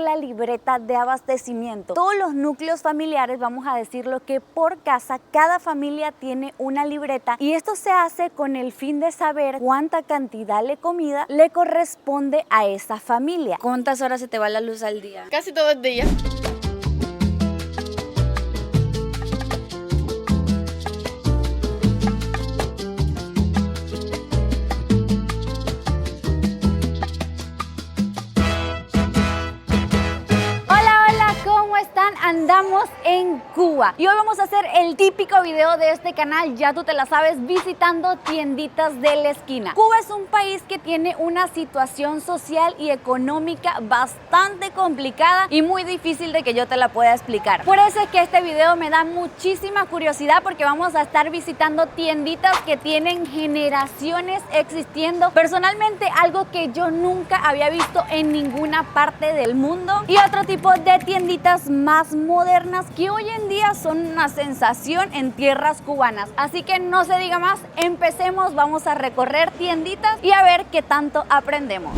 La libreta de abastecimiento. Todos los núcleos familiares, vamos a decirlo, que por casa cada familia tiene una libreta y esto se hace con el fin de saber cuánta cantidad de comida le corresponde a esa familia. ¿Cuántas horas se te va la luz al día? Casi todo el día. Andamos en Cuba y hoy vamos a hacer el típico video de este canal, ya tú te la sabes, visitando tienditas de la esquina. Cuba es un país que tiene una situación social y económica bastante complicada y muy difícil de que yo te la pueda explicar. Por eso es que este video me da muchísima curiosidad, porque vamos a estar visitando tienditas que tienen generaciones existiendo. Personalmente, algo que yo nunca había visto en ninguna parte del mundo, y otro tipo de tienditas más modernas que hoy en día son una sensación en tierras cubanas. Así que no se diga más, empecemos, vamos a recorrer tienditas y a ver qué tanto aprendemos.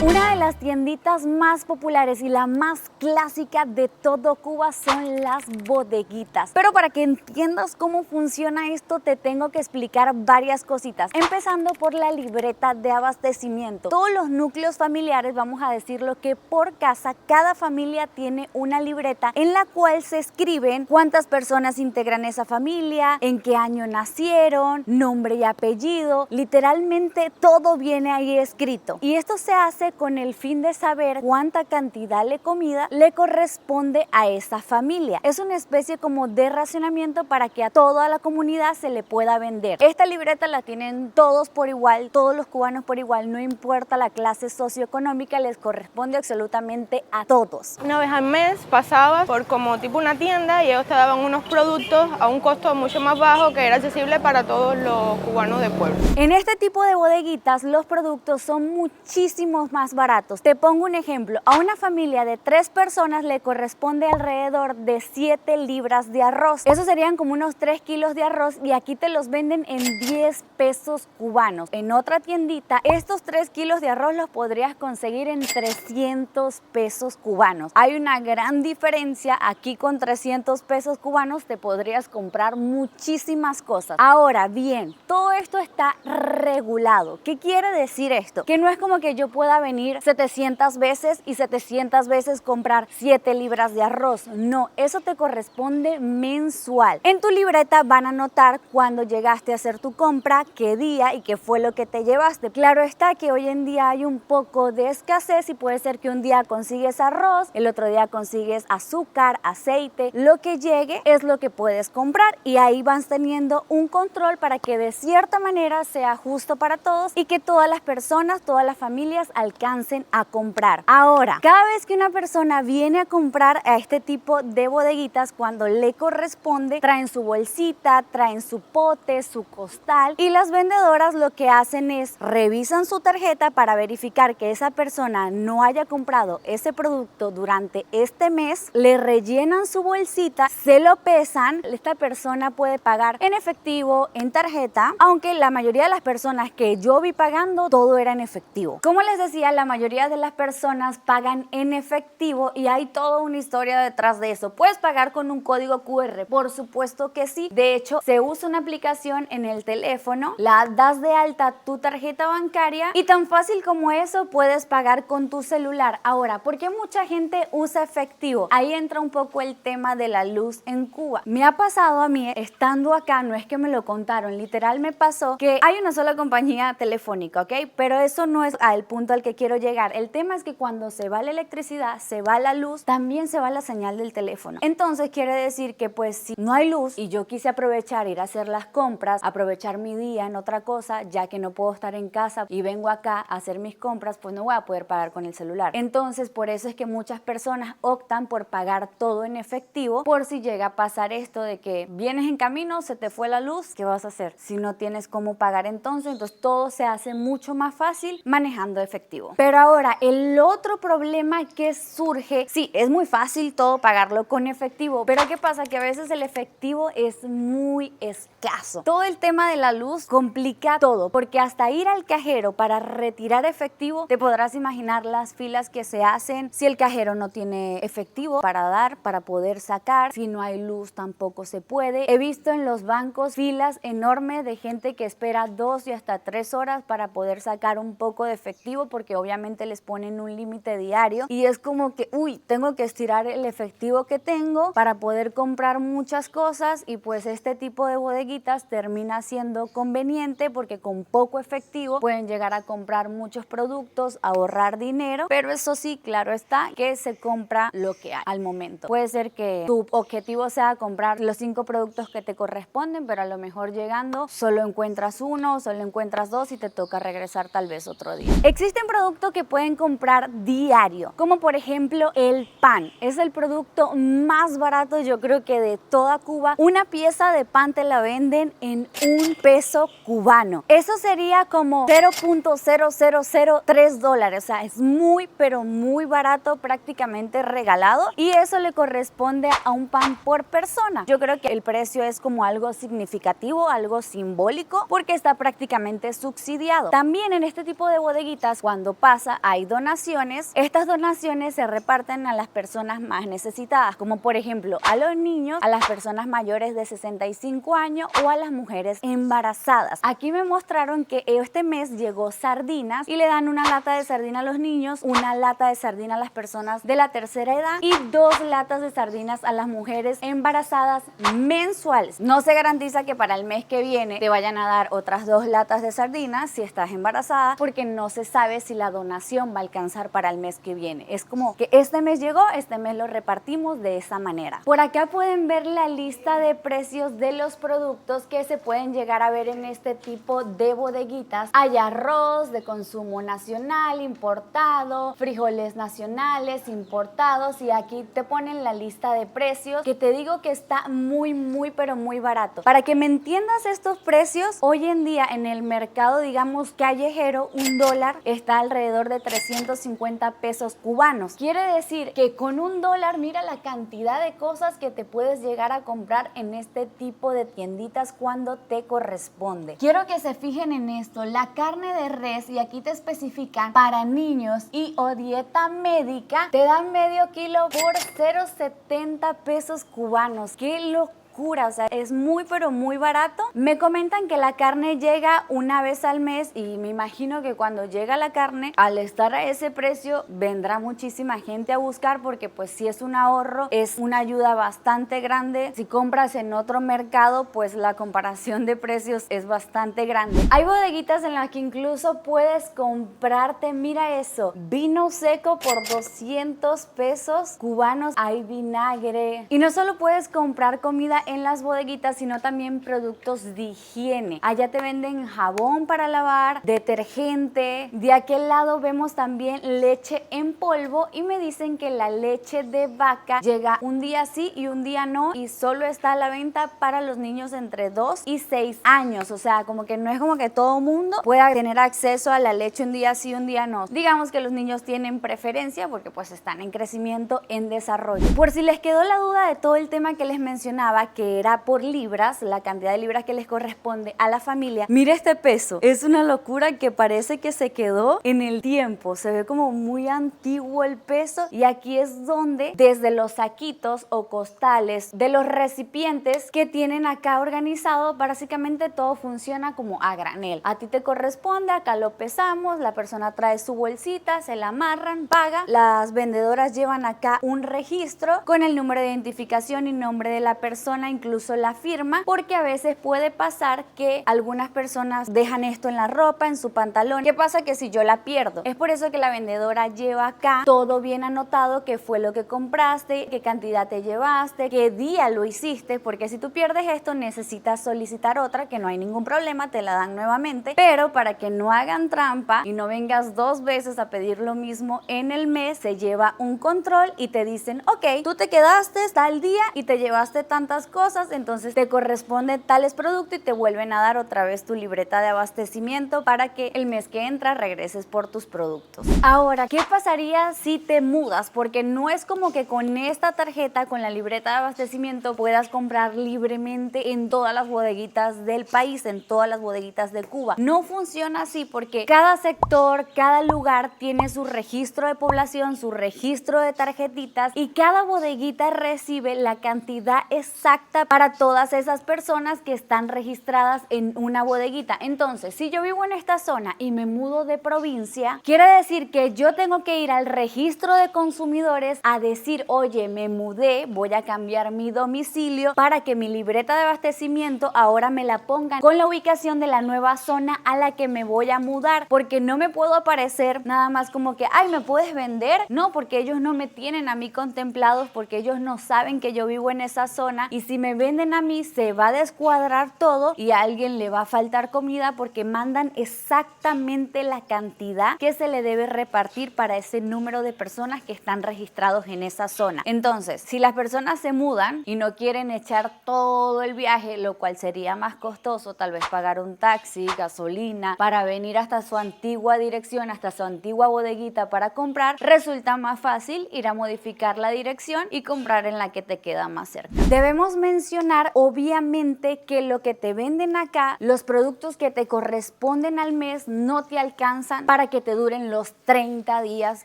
Una de las tienditas más populares y la más clásica de todo Cuba son las bodeguitas. Pero para que entiendas cómo funciona esto, te tengo que explicar varias cositas. Empezando por la libreta de abastecimiento. Todos los núcleos familiares, vamos a decirlo, que por casa cada familia tiene una libreta en la cual se escriben cuántas personas integran esa familia, en qué año nacieron, nombre y apellido. Literalmente todo viene ahí escrito. Y esto se hace con el fin de saber cuánta cantidad de comida le corresponde a esa familia. Es una especie como de racionamiento para que a toda la comunidad se le pueda vender. Esta libreta la tienen todos por igual, todos los cubanos por igual, no importa la clase socioeconómica, les corresponde absolutamente a todos. Una vez al mes pasabas por como tipo una tienda y ellos te daban unos productos a un costo mucho más bajo que era accesible para todos los cubanos del pueblo. En este tipo de bodeguitas los productos son muchísimos más baratos. Te pongo un ejemplo. A una familia de 3 personas le corresponde alrededor de 7 libras de arroz. Eso serían como unos 3 kilos de arroz y aquí te los venden en 10 pesos cubanos. En otra tiendita, estos 3 kilos de arroz los podrías conseguir en 300 pesos cubanos. Hay una gran diferencia. Aquí con 300 pesos cubanos te podrías comprar muchísimas cosas. Ahora bien, todo esto está regulado. ¿Qué quiere decir esto? Que no es como que yo pueda venir 700 veces y 700 veces comprar 7 libras de arroz. No, eso te corresponde mensual. En tu libreta van a anotar cuándo llegaste a hacer tu compra, qué día y qué fue lo que te llevaste. Claro está que hoy en día hay un poco de escasez y puede ser que un día consigues arroz, el otro día consigues azúcar, aceite. Lo que llegue es lo que puedes comprar y ahí vas teniendo un control para que de cierta manera sea justo para todos y que todas las personas, todas las familias alcancen a comprar. Ahora, cada vez que una persona viene a comprar a este tipo de bodeguitas, cuando le corresponde, traen su bolsita, traen su pote, su costal, y las vendedoras lo que hacen es revisan su tarjeta para verificar que esa persona no haya comprado ese producto durante este mes, le rellenan su bolsita, se lo pesan, esta persona puede pagar en efectivo, en tarjeta, aunque la mayoría de las personas que yo vi pagando, todo era en efectivo. Como les decía, la mayoría de las personas pagan en efectivo y hay toda una historia detrás de eso. ¿Puedes pagar con un código QR? Por supuesto que sí. De hecho, se usa una aplicación en el teléfono, la das de alta tu tarjeta bancaria y tan fácil como eso puedes pagar con tu celular. Ahora, ¿por qué mucha gente usa efectivo? Ahí entra un poco el tema de la luz en Cuba. Me ha pasado a mí, estando acá, no es que me lo contaron, literal me pasó que hay una sola compañía telefónica, ¿ok? Pero eso no es al punto al que quiero llegar. El tema es que cuando se va la electricidad, se va la luz, también se va la señal del teléfono. Entonces quiere decir que pues si no hay luz y yo quise aprovechar, ir a hacer las compras, aprovechar mi día en otra cosa, ya que no puedo estar en casa y vengo acá a hacer mis compras, pues no voy a poder pagar con el celular. Entonces por eso es que muchas personas optan por pagar todo en efectivo, por si llega a pasar esto de que vienes en camino, se te fue la luz, ¿qué vas a hacer? Si no tienes cómo pagar entonces todo se hace mucho más fácil manejando efectivo. Pero ahora Ahora, el otro problema que surge, sí, es muy fácil todo pagarlo con efectivo, pero ¿qué pasa? Que a veces el efectivo es muy escaso. Todo el tema de la luz complica todo, porque hasta ir al cajero para retirar efectivo, te podrás imaginar las filas que se hacen si el cajero no tiene efectivo para dar, para poder sacar. Si no hay luz tampoco se puede. He visto en los bancos filas enormes de gente que espera 2 y hasta 3 horas para poder sacar un poco de efectivo, porque obviamente les ponen un límite diario y es como que, uy, tengo que estirar el efectivo que tengo para poder comprar muchas cosas, y pues este tipo de bodeguitas termina siendo conveniente porque con poco efectivo pueden llegar a comprar muchos productos, ahorrar dinero, pero eso sí, claro está que se compra lo que hay al momento. Puede ser que tu objetivo sea comprar los 5 productos que te corresponden, pero a lo mejor llegando solo encuentras uno, solo encuentras 2 y te toca regresar tal vez otro día. Existen productos que pueden comprar diario, como por ejemplo el pan. Es el producto más barato, yo creo que de toda Cuba. Una pieza de pan te la venden en $1 cubano. Eso sería como $0.0003. O sea, es muy, pero muy barato, prácticamente regalado, y eso le corresponde a un pan por persona. Yo creo que el precio es como algo significativo, algo simbólico, porque está prácticamente subsidiado. También en este tipo de bodeguitas, cuando pasa, hay donaciones. Estas donaciones se reparten a las personas más necesitadas, como por ejemplo a los niños, a las personas mayores de 65 años o a las mujeres embarazadas. Aquí me mostraron que este mes llegó sardinas y le dan una lata de sardina a los niños, una lata de sardina a las personas de la tercera edad y 2 latas de sardinas a las mujeres embarazadas mensuales. No se garantiza que para el mes que viene te vayan a dar otras 2 latas de sardinas si estás embarazada, porque no se sabe si la donación va a alcanzar para el mes que viene. Es como que este mes llegó, este mes lo repartimos de esa manera. Por acá pueden ver la lista de precios de los productos que se pueden llegar a ver en este tipo de bodeguitas. Hay arroz de consumo nacional, importado, frijoles nacionales, importados, y aquí te ponen la lista de precios, que te digo que está muy, pero muy barato. Para que me entiendas estos precios, hoy en día en el mercado, digamos, callejero, $1 está alrededor de 350 pesos cubanos. Quiere decir que con $1, mira la cantidad de cosas que te puedes llegar a comprar en este tipo de tienditas cuando te corresponde. Quiero que se fijen en esto, la carne de res, y aquí te especifican para niños y o dieta médica, te dan medio kilo por 0.70 pesos cubanos. ¡Qué locura! O sea, es muy, pero muy barato. Me comentan que la carne llega una vez al mes, y me imagino que cuando llega la carne, al estar a ese precio, vendrá muchísima gente a buscar, porque pues si es un ahorro, es una ayuda bastante grande. Si compras en otro mercado, pues la comparación de precios es bastante grande. Hay bodeguitas en las que incluso puedes comprarte, mira eso, vino seco por 200 pesos cubanos. Hay vinagre. Y no solo puedes comprar comida en las bodeguitas, sino también productos de higiene. Allá te venden jabón para lavar, detergente. De aquel lado vemos también leche en polvo, y me dicen que la leche de vaca llega un día sí y un día no, y solo está a la venta para los niños entre 2 y 6 años. O sea, como que no es como que todo mundo pueda tener acceso a la leche un día sí, un día no. Digamos que los niños tienen preferencia porque pues están en crecimiento, en desarrollo. Por si les quedó la duda de todo el tema que les mencionaba, que era por libras, la cantidad de libras que les corresponde a la familia. Mira este peso, es una locura que parece que se quedó en el tiempo, se ve como muy antiguo el peso, y aquí es donde desde los saquitos o costales de los recipientes que tienen acá organizado, básicamente todo funciona como a granel. A ti te corresponde, acá lo pesamos, la persona trae su bolsita, se la amarran, paga, las vendedoras llevan acá un registro con el número de identificación y nombre de la persona, incluso la firma, porque a veces puede pasar que algunas personas dejan esto en la ropa, en su pantalón. ¿Qué pasa? Que si yo la pierdo. Es por eso que la vendedora lleva acá todo bien anotado, qué fue lo que compraste, qué cantidad te llevaste, qué día lo hiciste, porque si tú pierdes esto necesitas solicitar otra, que no hay ningún problema, te la dan nuevamente, pero para que no hagan trampa y no vengas 2 veces a pedir lo mismo en el mes, se lleva un control y te dicen, ok, tú te quedaste tal día y te llevaste tantas cosas, entonces te corresponde tales productos y te vuelven a dar otra vez tu libreta de abastecimiento para que el mes que entra regreses por tus productos. Ahora, ¿qué pasaría si te mudas? Porque no es como que con esta tarjeta, con la libreta de abastecimiento, puedas comprar libremente en todas las bodeguitas del país, en todas las bodeguitas de Cuba. No funciona así porque cada sector, cada lugar tiene su registro de población, su registro de tarjetitas y cada bodeguita recibe la cantidad exacta para todas esas personas que están registradas en una bodeguita. Entonces, si yo vivo en esta zona y me mudo de provincia, quiere decir que yo tengo que ir al registro de consumidores a decir, oye, me mudé, voy a cambiar mi domicilio para que mi libreta de abastecimiento ahora me la pongan con la ubicación de la nueva zona a la que me voy a mudar, porque no me puedo aparecer nada más como que, ay, ¿me puedes vender? No, porque ellos no me tienen a mí contemplados, porque ellos no saben que yo vivo en esa zona, y si me venden a mí se va a descuadrar todo y a alguien le va a faltar comida porque mandan exactamente la cantidad que se le debe repartir para ese número de personas que están registrados en esa zona. Entonces, si las personas se mudan y no quieren echar todo el viaje, lo cual sería más costoso, tal vez pagar un taxi, gasolina, para venir hasta su antigua dirección, hasta su antigua bodeguita para comprar, resulta más fácil ir a modificar la dirección y comprar en la que te queda más cerca. Debemos mencionar, obviamente, que lo que te venden acá, los productos que te corresponden al mes, no te alcanzan para que te duren los 30 días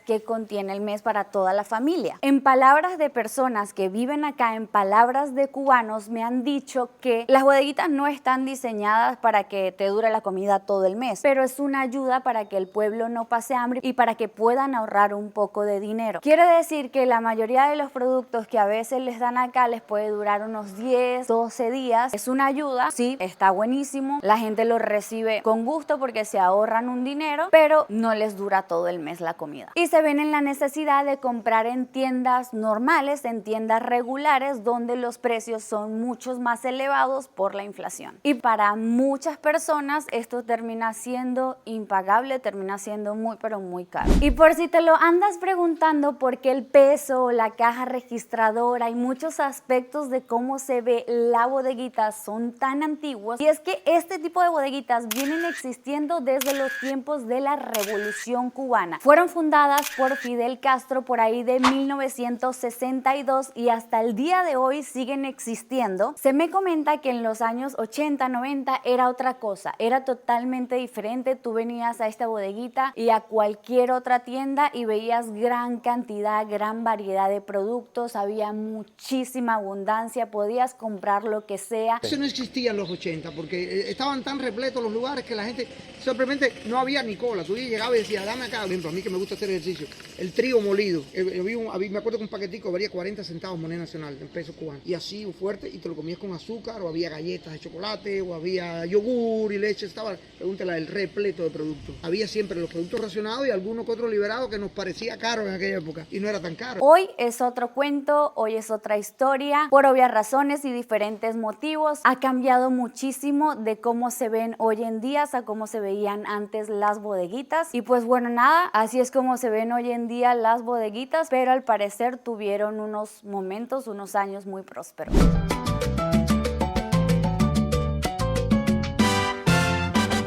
que contiene el mes para toda la familia. En palabras de personas que viven acá, en palabras de cubanos, me han dicho que las bodeguitas no están diseñadas para que te dure la comida todo el mes, pero es una ayuda para que el pueblo no pase hambre y para que puedan ahorrar un poco de dinero. Quiere decir que la mayoría de los productos que a veces les dan acá les puede durar unos 10, 12 días. Es una ayuda, sí, está buenísimo, la gente lo recibe con gusto porque se ahorran un dinero, pero no les dura todo el mes la comida. Y se ven en la necesidad de comprar en tiendas normales, en tiendas regulares, donde los precios son muchos más elevados por la inflación. Y para muchas personas esto termina siendo impagable, termina siendo muy, pero muy caro. Y por si te lo andas preguntando por qué el peso, la caja registradora y muchos aspectos de cómo se ve la bodeguita son tan antiguos, y es que este tipo de bodeguitas vienen existiendo desde los tiempos de la Revolución Cubana. Fueron fundadas por Fidel Castro por ahí de 1962 y hasta el día de hoy siguen existiendo. Se me comenta que en los años 80, 90 era otra cosa, era totalmente diferente. Tú venías a esta bodeguita y a cualquier otra tienda y veías gran cantidad, gran variedad de productos, había muchísima abundancia, podías comprar lo que sea. Eso no existía en los 80 porque estaban tan repletos los lugares que la gente simplemente no había ni cola. Tú llegabas y decías, dame acá, por ejemplo, a mí que me gusta hacer ejercicio, el trigo molido. Me acuerdo que un paquetico valía 40 centavos moneda nacional en pesos cubanos. Y así fuerte, y te lo comías con azúcar, o había galletas de chocolate, o había yogur y leche. Estaba, pregúntale, el repleto de productos. Había siempre los productos racionados y alguno que otro liberado que nos parecía caro en aquella época. Y no era tan caro. Hoy es otro cuento, hoy es otra historia. Por obvias razones y diferentes motivos, ha cambiado muchísimo de cómo se ven hoy en día a cómo se veían antes las bodeguitas. Y pues bueno, nada, así es como se ven hoy en día las bodeguitas, pero al parecer tuvieron unos momentos, unos años muy prósperos.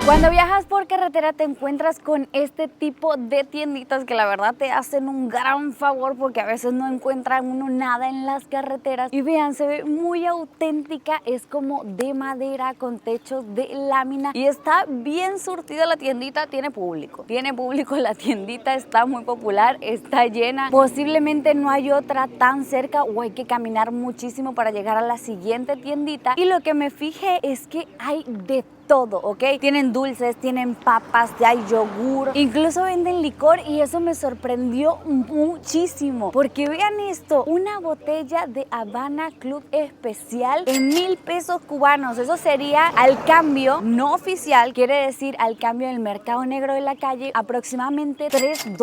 Cuando viajas por carretera te encuentras con este tipo de tienditas que la verdad te hacen un gran favor porque a veces no encuentran uno nada en las carreteras. Y vean, se ve muy auténtica, es como de madera con techos de lámina y está bien surtida la tiendita, tiene público la tiendita, está muy popular, está llena. Posiblemente no hay otra tan cerca o hay que caminar muchísimo para llegar a la siguiente tiendita. Y lo que me fijé es que hay de todo, ¿ok? Tienen dulces, tienen papas, hay yogur, incluso venden licor, y eso me sorprendió muchísimo porque vean esto, una botella de Habana Club especial en 1,000 pesos cubanos. Eso sería al cambio no oficial, quiere decir al cambio del mercado negro de la calle, aproximadamente $3.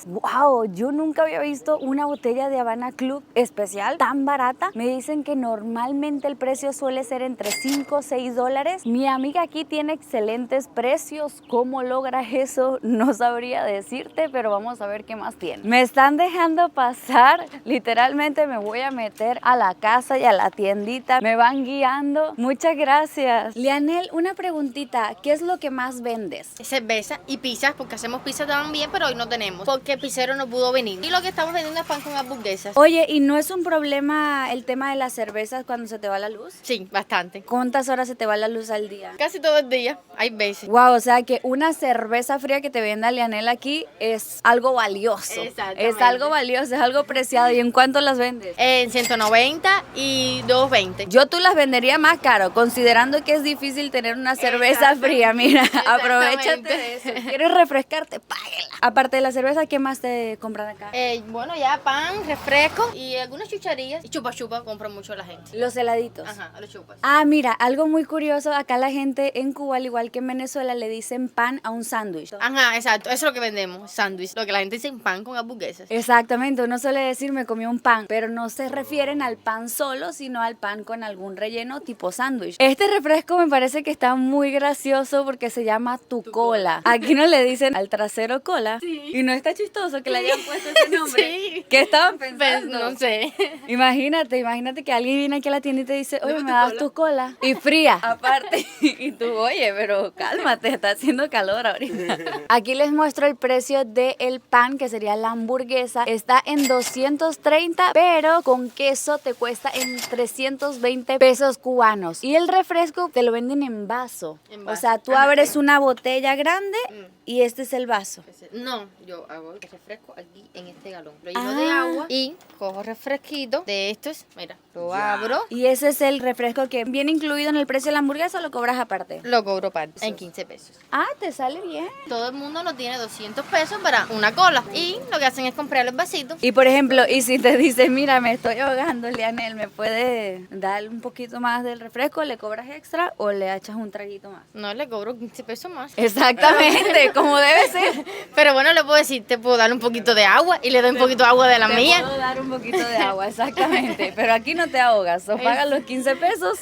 ¡Wow! Yo nunca había visto una botella de Habana Club especial tan barata. Me dicen que normalmente el precio suele ser entre $5 o $6. Mi amiga aquí tiene excelentes precios. ¿Cómo logras eso? No sabría decirte, pero vamos a ver qué más tiene. Me están dejando pasar, literalmente me voy a meter a la casa y a la tiendita. Me van guiando. Muchas gracias. Lianel, una preguntita. ¿Qué es lo que más vendes? Cerveza y pizzas, porque hacemos pizza también, pero hoy no tenemos, porque el pizzero no pudo venir. Y lo que estamos vendiendo es pan con hamburguesas. Oye, ¿y no es un problema el tema de las cervezas cuando se te va la luz? Sí, bastante. ¿Cuántas horas se te va la luz al día? Casi todo el día, hay veces. Wow, o sea que una cerveza fría que te venda Lianel aquí es algo valioso. Exactamente. Es algo valioso, es algo preciado. ¿Y en cuánto las vendes? En 190 y 220. Tú las vendería más caro, considerando que es difícil tener una cerveza fría. Mira, aprovechate de eso. ¿Quieres refrescarte? Páguela. Aparte de la cerveza, ¿qué más te compran acá? Bueno, ya pan, refresco y algunas chucharillas. Y chupa chupa compra mucho la gente. Los heladitos. Ajá, los chupas. Ah, mira, algo muy curioso. Acá la gente en Cuba, al igual que en Venezuela, le dicen pan a un sándwich. Ajá, exacto. Eso es lo que vendemos, sándwich. Lo que la gente dice pan con hamburguesas. Exactamente, uno suele decir me comí un pan, pero no se refieren al pan solo, sino al pan con algún relleno tipo sándwich. Este refresco me parece que está muy gracioso porque se llama Tu Cola. Aquí no le dicen al trasero cola. Sí. Y no está chistoso que le hayan puesto ese nombre. Sí. ¿Qué estaban Pues, pensando? no sé. Imagínate que alguien viene aquí a la tienda y te dice, oye, ¿me das tu cola? Y fría, aparte. Y tú, oye, pero cálmate, está haciendo calor ahorita. Aquí les muestro el precio del pan, que sería la hamburguesa. Está en 230, pero con queso te cuesta en 320 pesos cubanos. Y el refresco te lo venden en vaso. En vaso. O sea, tú abres una botella grande y este es el vaso. No, yo hago el refresco aquí en este galón. Lo lleno de agua y cojo refresquito de estos. Mira, lo abro. Y ese es el refresco que viene incluido en el precio de la hamburguesa, ¿o lo cobras aparte? Lo cobro aparte en 15 pesos. Ah, te sale bien. Todo el mundo no tiene 200 pesos para una cola. Y lo que hacen es comprar los vasitos. Y por ejemplo, y si te dicen, mira, me estoy ahogando, Lianel, ¿me puede dar un poquito más del refresco? ¿Le cobras extra o le echas un traguito más? No, le cobro 15 pesos más. Exactamente, como debe ser. Pero bueno, le puedo decir, te puedo dar un poquito de agua y le doy un poquito de agua de la Te mía. puedo dar un poquito de agua, exactamente. Pero aquí no te ahogas, o pagas los 15 pesos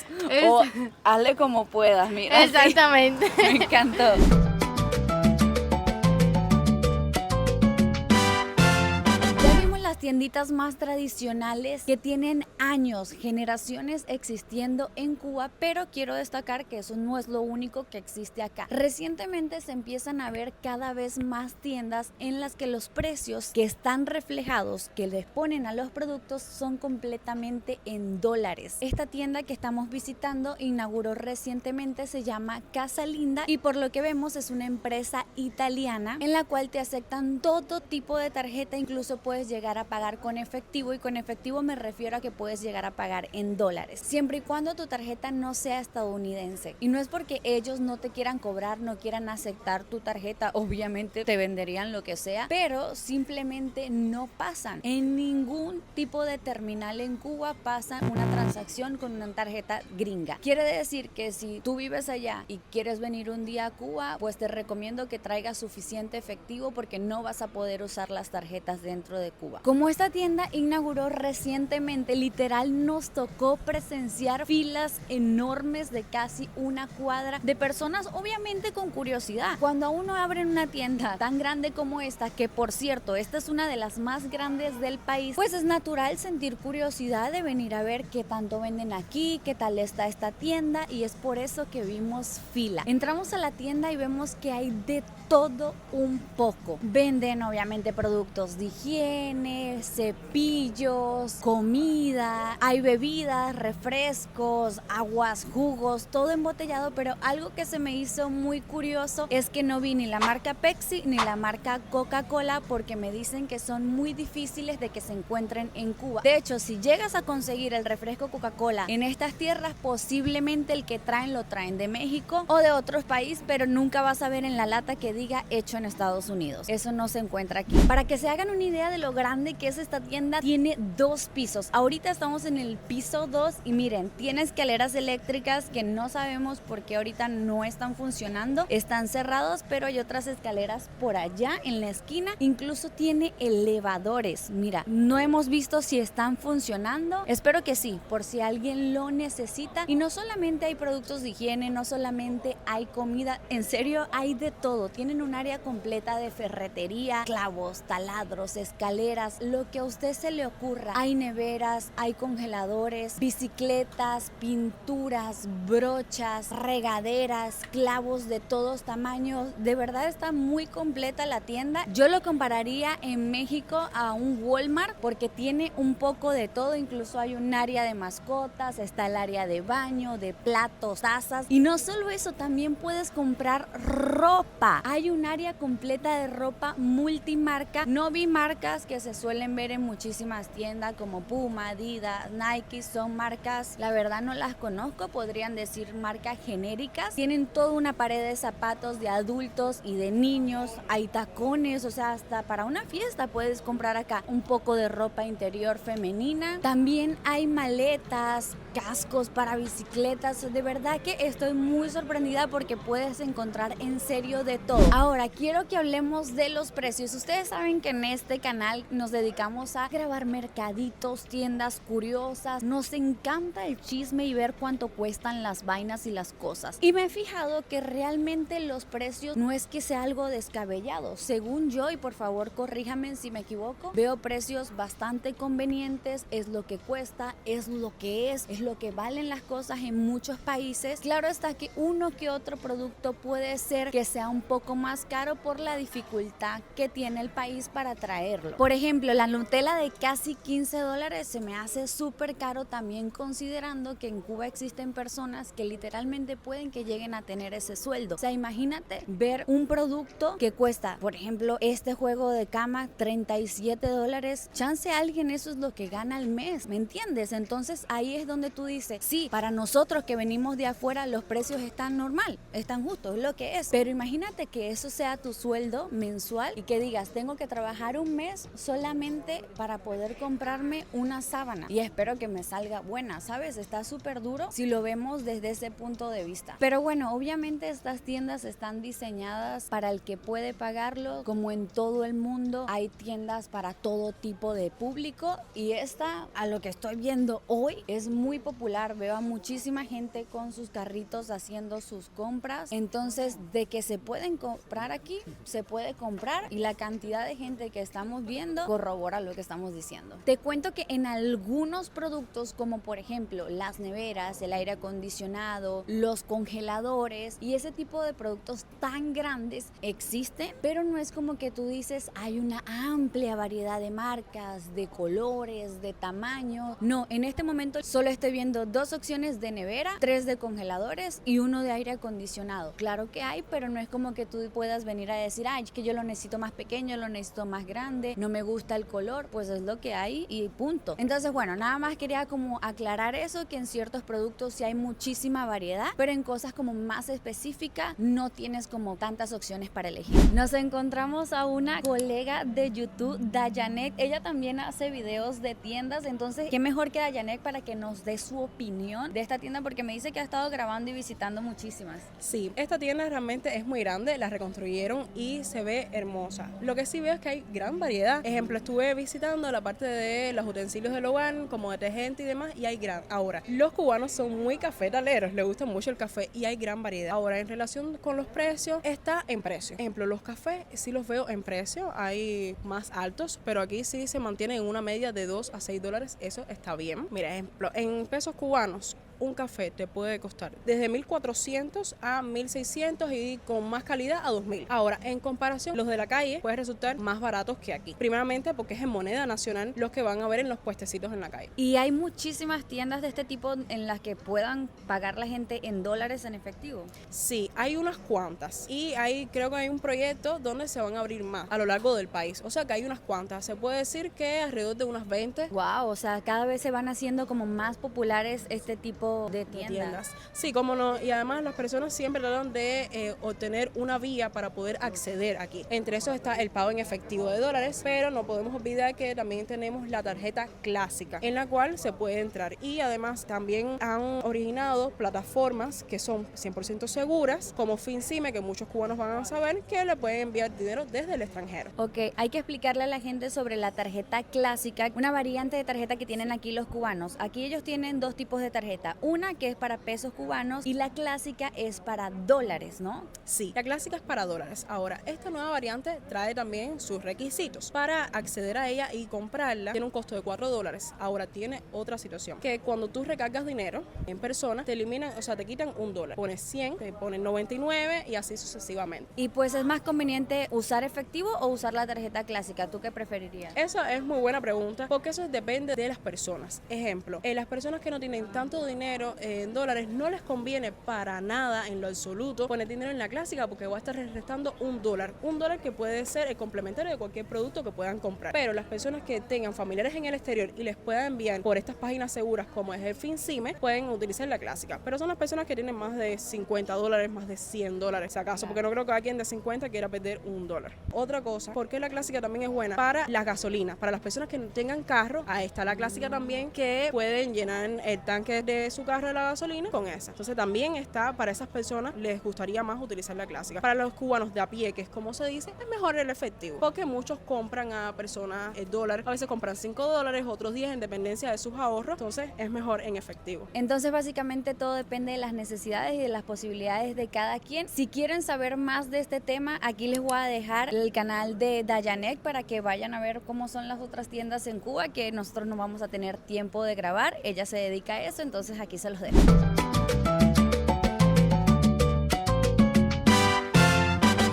o hazle como puedas, mira. Exactamente. Me encantó. Las tienditas más tradicionales que tienen años, generaciones existiendo en Cuba, pero quiero destacar que eso no es lo único que existe acá. Recientemente se empiezan a ver cada vez más tiendas en las que los precios que están reflejados, que les ponen a los productos, son completamente en dólares. Esta tienda que estamos visitando inauguró recientemente, se llama Casa Linda, y por lo que vemos es una empresa italiana en la cual te aceptan todo tipo de tarjeta, incluso puedes llegar a pagar con efectivo, y con efectivo me refiero a que puedes llegar a pagar en dólares, siempre y cuando tu tarjeta no sea estadounidense. Y no es porque ellos no te quieran cobrar, no quieran aceptar tu tarjeta, obviamente te venderían lo que sea, pero simplemente no pasan. En ningún tipo de terminal en Cuba pasan una transacción con una tarjeta gringa. Quiere decir que si tú vives allá y quieres venir un día a Cuba, pues te recomiendo que traigas suficiente efectivo, porque no vas a poder usar las tarjetas dentro de Cuba. Como esta tienda inauguró recientemente, literal nos tocó presenciar filas enormes de casi una cuadra de personas, obviamente con curiosidad. Cuando uno abre una tienda tan grande como esta, que por cierto, esta es una de las más grandes del país, pues es natural sentir curiosidad de venir a ver qué tanto venden aquí, qué tal está esta tienda, y es por eso que vimos fila. Entramos a la tienda y vemos que hay de todo un poco. Venden obviamente productos de higiene, cepillos, comida, hay bebidas, refrescos, aguas, jugos, todo embotellado, pero algo que se me hizo muy curioso es que no vi ni la marca Pepsi ni la marca Coca-Cola, porque me dicen que son muy difíciles de que se encuentren en Cuba. De hecho, si llegas a conseguir el refresco Coca-Cola en estas tierras, posiblemente el que traen lo traen de México o de otros países, pero nunca vas a ver en la lata que diga hecho en Estados Unidos. Eso no se encuentra aquí. Para que se hagan una idea de lo grande que es esta tienda, tiene 2 pisos. Ahorita estamos en el piso 2 y miren, tiene escaleras eléctricas que no sabemos por qué ahorita no están funcionando, están cerrados, pero hay otras escaleras por allá en la esquina. Incluso tiene elevadores. Mira, no hemos visto si están funcionando. Espero que sí, por si alguien lo necesita. Y no solamente hay productos de higiene, no solamente hay comida, en serio hay de todo. Tienen un área completa de ferretería, clavos, taladros, escaleras, lo que a usted se le ocurra. Hay neveras, hay congeladores, bicicletas, pinturas, brochas, regaderas, clavos de todos tamaños. De verdad está muy completa la tienda. Yo lo compararía en México a un Walmart porque tiene un poco de todo. Incluso hay un área de mascotas, está el área de baño, de platos, tazas. Y no solo eso, también puedes comprar ropa. Hay un área completa de ropa multimarca. No vi marcas que se suelen ver en muchísimas tiendas como Puma, Adidas, Nike. Son marcas, la verdad no las conozco, podrían decir marcas genéricas. Tienen toda una pared de zapatos de adultos y de niños. Hay tacones, o sea, hasta para una fiesta puedes comprar acá un poco de ropa interior femenina. También hay maletas, cascos para bicicletas. De verdad que estoy muy sorprendida porque puedes encontrar en serio de todo. Ahora quiero que hablemos de los precios. Ustedes saben que en este canal nos dedicamos a grabar mercaditos, tiendas curiosas. Nos encanta el chisme y ver cuánto cuestan las vainas y las cosas. Y me he fijado que realmente los precios no es que sea algo descabellado. Según yo, y por favor corríjame si me equivoco, veo precios bastante convenientes. Es lo que cuesta, es lo que es lo que valen las cosas en muchos países. Claro está que uno que otro producto puede ser que sea un poco más caro por la dificultad que tiene el país para traerlo. Por ejemplo, la Nutella de casi $15 se me hace súper caro, también considerando que en Cuba existen personas que literalmente pueden que lleguen a tener ese sueldo. O sea, imagínate ver un producto que cuesta, por ejemplo, este juego de cama $37. Chance alguien eso es lo que gana al mes, ¿me entiendes? Entonces ahí es donde tú dices, sí, para nosotros que venimos de afuera los precios están normal, están justos, es lo que es. Pero imagínate que eso sea tu sueldo mensual y que digas, tengo que trabajar un mes solamente para poder comprarme una sábana y espero que me salga buena, ¿sabes? Está súper duro si lo vemos desde ese punto de vista. Pero bueno, obviamente estas tiendas están diseñadas para el que puede pagarlo. Como en todo el mundo hay tiendas para todo tipo de público y esta, a lo que estoy viendo hoy, es muy popular. Veo a muchísima gente con sus carritos haciendo sus compras. Entonces, de que se pueden comprar aquí, se puede comprar y la cantidad de gente que estamos viendo corrobora lo que estamos diciendo. Te cuento que en algunos productos, como por ejemplo las neveras, el aire acondicionado, los congeladores y ese tipo de productos tan grandes existen, pero no es como que tú dices hay una amplia variedad de marcas, de colores, de tamaño. No, en este momento solo estoy viendo 2 opciones de nevera, 3 de congeladores y 1 de aire acondicionado. Claro que hay, pero no es como que tú puedas venir a decir, ay, es que yo lo necesito más pequeño, lo necesito más grande, no me gusta el color, pues es lo que hay y punto. Entonces, bueno, nada más quería como aclarar eso, que en ciertos productos sí hay muchísima variedad, pero en cosas como más específicas no tienes como tantas opciones para elegir. Nos encontramos a una colega de YouTube, Dayanek. Ella también hace videos de tiendas, entonces qué mejor que Dayanek para que nos dé su opinión de esta tienda, porque me dice que ha estado grabando y visitando muchísimas. Sí, esta tienda realmente es muy grande, la reconstruyeron y se ve hermosa. Lo que sí veo es que hay gran variedad. Ejemplo, estuve visitando la parte de los utensilios del hogar, como detergente y demás, y hay gran. Ahora, los cubanos son muy cafetaleros, les gusta mucho el café y hay gran variedad. Ahora, en relación con los precios, está en precio. Ejemplo, los cafés sí los veo en precio, hay más altos, pero aquí sí se mantiene en una media de $2 a $6, eso está bien. Mira, ejemplo, en pesos cubanos, un café te puede costar desde 1.400 a 1.600 y con más calidad a 2.000. Ahora, en comparación, los de la calle pueden resultar más baratos que aquí. Primeramente porque es en moneda nacional los que van a ver en los puestecitos en la calle. Y hay muchísimas tiendas de este tipo en las que puedan pagar la gente en dólares en efectivo. Sí, hay unas cuantas y creo que hay un proyecto donde se van a abrir más a lo largo del país. O sea que hay unas cuantas. Se puede decir que alrededor de unas 20. Wow, o sea, cada vez se van haciendo como más populares este tipo tipo de tiendas. Sí, como no, y además las personas siempre tratan de obtener una vía para poder acceder aquí. Entre esos está el pago en efectivo de dólares, pero no podemos olvidar que también tenemos la tarjeta clásica, en la cual se puede entrar. Y además también han originado plataformas que son 100% seguras, como FinCime, que muchos cubanos van a saber que le pueden enviar dinero desde el extranjero. Ok, hay que explicarle a la gente sobre la tarjeta clásica, una variante de tarjeta que tienen aquí los cubanos. Aquí ellos tienen dos tipos de tarjeta, una que es para pesos cubanos y la clásica es para dólares, ¿no? Sí, la clásica es para dólares. Ahora, esta nueva variante trae también sus requisitos. Para acceder a ella y comprarla, tiene un costo de $4. Ahora, tiene otra situación, que cuando tú recargas dinero en persona, te eliminan, o sea, te quitan $1. Pones 100, te ponen 99 y así sucesivamente. Y pues es más conveniente usar efectivo o usar la tarjeta clásica. ¿Tú qué preferirías? Esa es muy buena pregunta, porque eso depende de las personas. Ejemplo, las personas que no tienen tanto dinero en dólares, no les conviene para nada en lo absoluto poner dinero en la clásica, porque va a estar restando $1. $1 que puede ser el complementario de cualquier producto que puedan comprar. Pero las personas que tengan familiares en el exterior y les puedan enviar por estas páginas seguras como es el FinCime, pueden utilizar la clásica. Pero son las personas que tienen más de $50, más de $100, si acaso, porque no creo que alguien de 50 quiera perder $1. Otra cosa, porque la clásica también es buena para las gasolinas, para las personas que no tengan carro, ahí está la clásica también, que pueden llenar el tanque de su carro de la gasolina con esa. Entonces también está para esas personas, les gustaría más utilizar la clásica. Para los cubanos de a pie, que es como se dice, es mejor el efectivo, porque muchos compran a personas el dólar, a veces compran $5, otros 10 en dependencia de sus ahorros, entonces es mejor en efectivo. Entonces básicamente todo depende de las necesidades y de las posibilidades de cada quien. Si quieren saber más de este tema, aquí les voy a dejar el canal de Dayanek para que vayan a ver cómo son las otras tiendas en Cuba, que nosotros no vamos a tener tiempo de grabar. Ella se dedica a eso, entonces aquí se los dejo.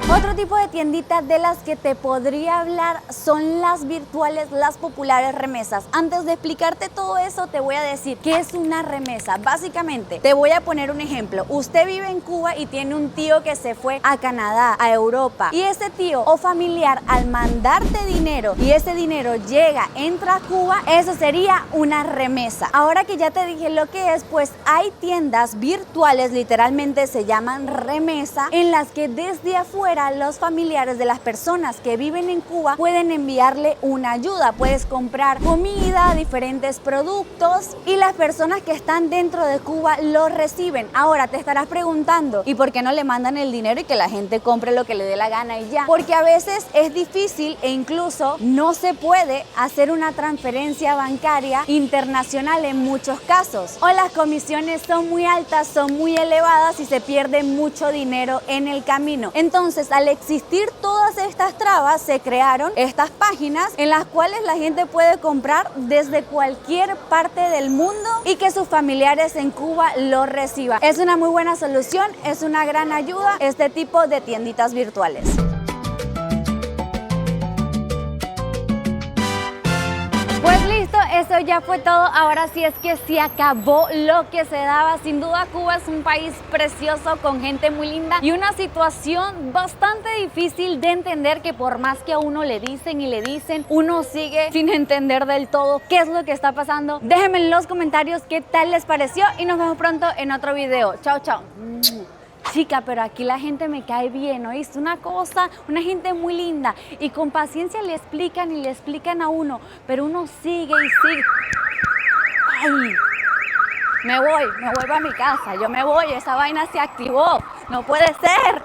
Otro tipo de tienditas de las que te podría hablar son las virtuales, las populares remesas. Antes de explicarte todo eso, te voy a decir qué es una remesa. Básicamente, te voy a poner un ejemplo. Usted vive en Cuba y tiene un tío que se fue a Canadá, a Europa, y ese tío o familiar al mandarte dinero y ese dinero llega, entra a Cuba, eso sería una remesa. Ahora que ya te dije lo que es, pues hay tiendas virtuales, literalmente se llaman remesa, en las que desde afuera los familiares de las personas que viven en Cuba pueden enviarle una ayuda. Puedes comprar comida, diferentes productos, y las personas que están dentro de Cuba lo reciben. Ahora te estarás preguntando, ¿y por qué no le mandan el dinero y que la gente compre lo que le dé la gana y ya? Porque a veces es difícil e incluso no se puede hacer una transferencia bancaria internacional en muchos casos, o las comisiones son muy altas, son muy elevadas y se pierde mucho dinero en el camino. Entonces, al existir todas estas trabas, se crearon estas páginas en las cuales la gente puede comprar desde cualquier parte del mundo y que sus familiares en Cuba lo reciban. Es una muy buena solución, es una gran ayuda este tipo de tienditas virtuales. Pues listo, eso ya fue todo. Ahora sí es que se acabó lo que se daba. Sin duda Cuba es un país precioso, con gente muy linda y una situación bastante difícil de entender, que por más que a uno le dicen y le dicen, uno sigue sin entender del todo qué es lo que está pasando. Déjenme en los comentarios qué tal les pareció y nos vemos pronto en otro video. Chao, chao. Chica, pero aquí la gente me cae bien, ¿oíste? Una cosa, una gente muy linda y con paciencia le explican y le explican a uno, pero uno sigue y sigue. ¡Ay! Me voy para mi casa, yo me voy, esa vaina se activó, no puede ser.